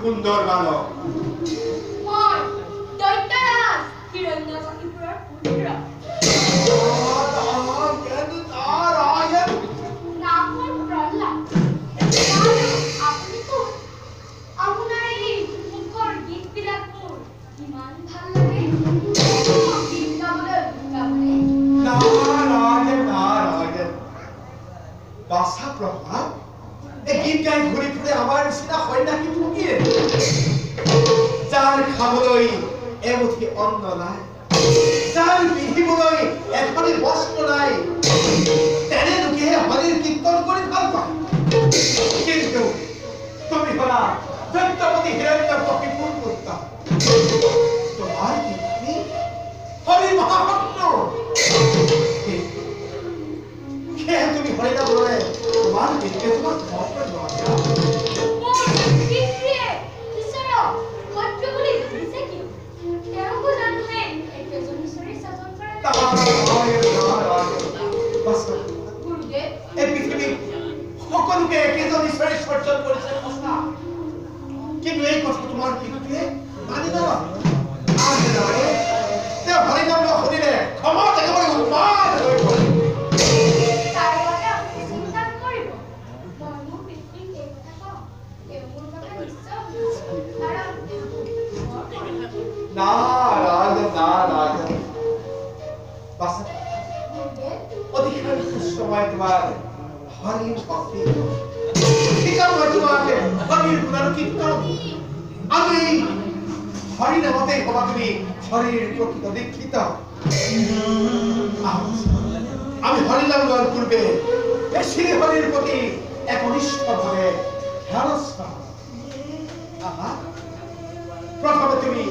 সুন্দর বালক মই দৈত্যৰাজ হিৰণ্যকশিপুৰৰ পুত্ৰ নামৰ প্ৰহ্লাদ আপুনি কোন আপোনাৰ এই মুখৰ গীতবিলাক মোৰ ইমান ভাল লাগে গীত গাবলৈ নাৰায়ণ বাছা প্ৰভাৱ এই গীত গাই ঘূৰি ফুৰে আমাৰ নিচিনা সন্যাসী ফকীৰ যাৰ খাবলৈ এমুঠি অন্ন নাই যাৰ পিন্ধিবলৈ এখনি বস্ত্ৰ নাই তেনে লোকেহে হৰিৰ কীৰ্তন কৰি ভাল পায় কিন্তু তুমি হলা দৈত্যপতি হিৰণ্যকশিপুৰ পুত্ৰ তোমাৰ পিতৃ হৰি মহাভক্ত সেয়ে তুমি হৰি নামলৈ তোমাৰ পিতৃয়ে তোমাক মন্ত্ৰ জনাইছে সকলোকে একেজন ঈশ্বৰে সৰ্জন কৰিছে সঁচা কিন্তু এই কথা তোমাৰ পিতৃয়ে মানি নলয় তেওঁ হৰি নাম শুনিলে খমত একেবাৰে উন্মাদ হৈ পৰে নাৰায়ণ অধিকাংশ সময় তোমাৰ হৰিৰ ভক্তি শিকাম মই তোমাকে হৰিৰ গুণানুকীৰ্তন আৰু এই হৰি নামতে হবা তুমি হৰিৰ প্ৰকৃত দীক্ষিত আমি হৰি নাম লোৱাৰ পূৰ্বে শ্ৰী হৰিৰ প্ৰতি একনিষ্ঠভাৱে ধ্যানস্থ প্ৰথমে তুমি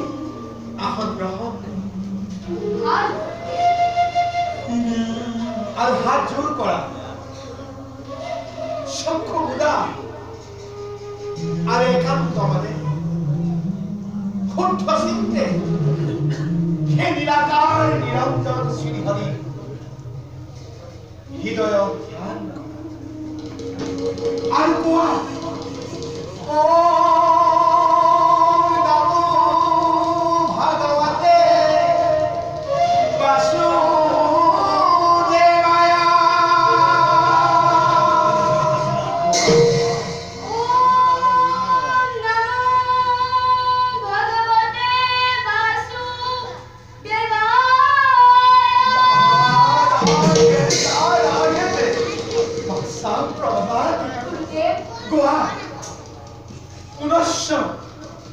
আসন গ্ৰহণ আৰু হাত জোৰ কৰা চক্ষু মুদা আৰু একান্ত মানে শুদ্ধ চিন্তে সেই নিৰাকাৰ নিৰঞ্জন শ্ৰীহৰি হৃদয় ধ্যান আৰু কোৱা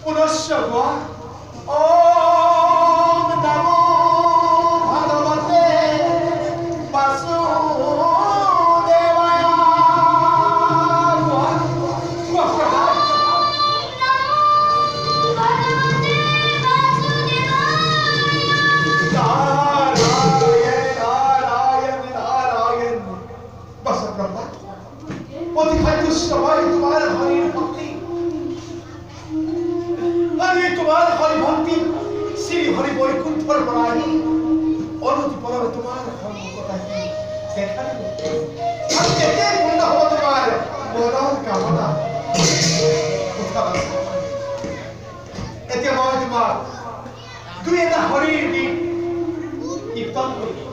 পুনশ্চ গোৱা ওম নমো ভগৱতে বাসুদেৱায় নাৰায়ণ বাসা ব্ৰহ্মা অতিশয় তুষ্ট হয় তোমাৰ হৰিৰ ভক্তি তোমার হরি ভক্তি শ্রী হরি বৈকুণ্ঠর প্রাণী অনতি পলবে তোমার সন্মুখতা দেখা দিব আর কেতে পূর্ণ হব তোমার মনৰ কামনা এতিয়া মই তোমাক দুই এটা হৰিৰ গীত কীৰ্তন কৰি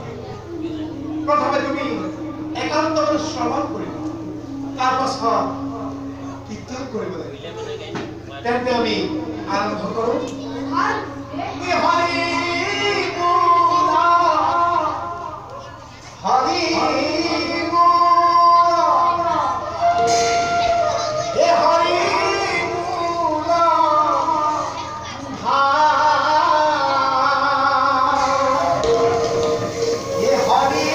তাৰপাছত কীৰ্তন কৰিব লাগিব। তেন্তে আমি আৰম্ভ কৰোঁ। ভাল হৰি বোলা, হৰি বোলা, হে হৰি বোলা, হে হৰি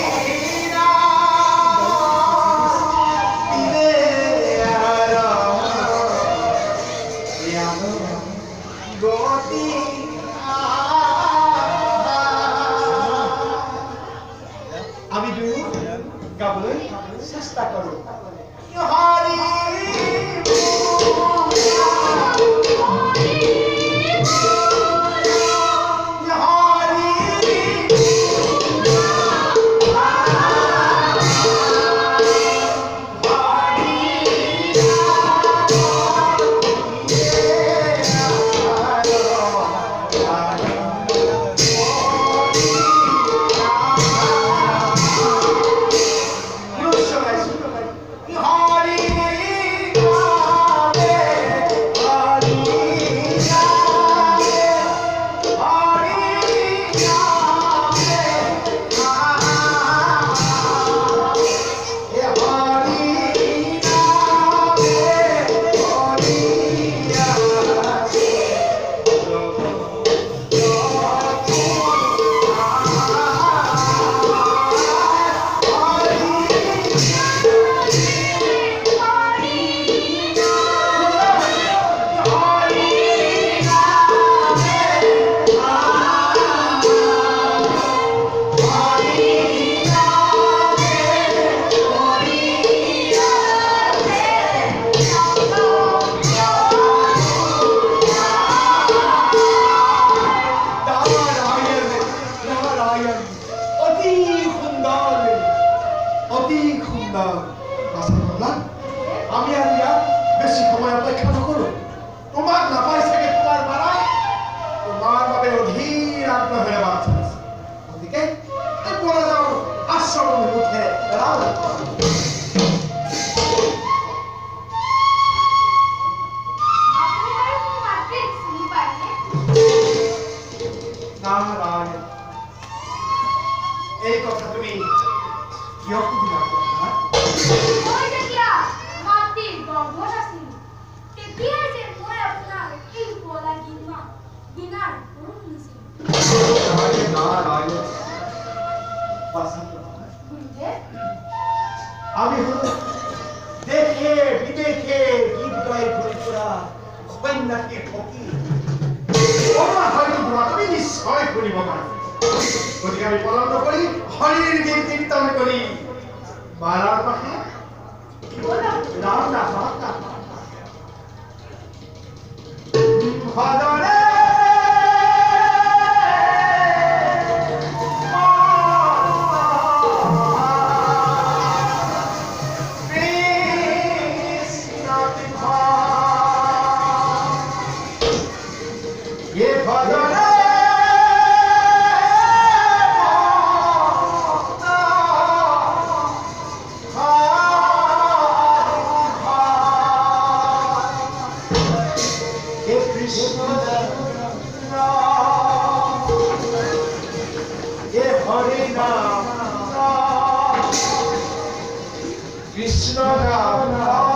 নাম দিলে গতি আমি দুয়ো গাবলৈ চেষ্টা কৰোঁ। হৰি আমি আর ইয়াত বেশি সময় অপেক্ষা নকৰোঁ। তোমাক নাপাই চাগে তোমাৰ মাৰাই তোমাৰ বাবে অধীৰ আগ্ৰহেৰে বাট চাইছে। গতিকে পৰা যাওঁ আশ্ৰম মুখে নারায়ণ, এই কথা তুমি কিয় সুধিলা? মই যেতিয়া মাতৃৰ গৰ্ভত আছিলোঁ, তেতিয়াই যে মই আপোনাৰ এই শুৱলা গীতমাৰ সুৰ শুনিছিলোঁ। গুৰুদেৱ, আমি হলো দেশে বিদেশে গীত গাই ঘূৰি ফুৰা সন্ন্যাসীৰ ফকীৰ। তোমাৰ হয়তো তুমি নিশ্চয় শুনিব পাৰা। গতিকে আমি পলম নকৰি হৰিৰ গীত কীৰ্তন কৰি বাৰাৰ পাশে ৰাম দাসক ভজনে Krishna Ram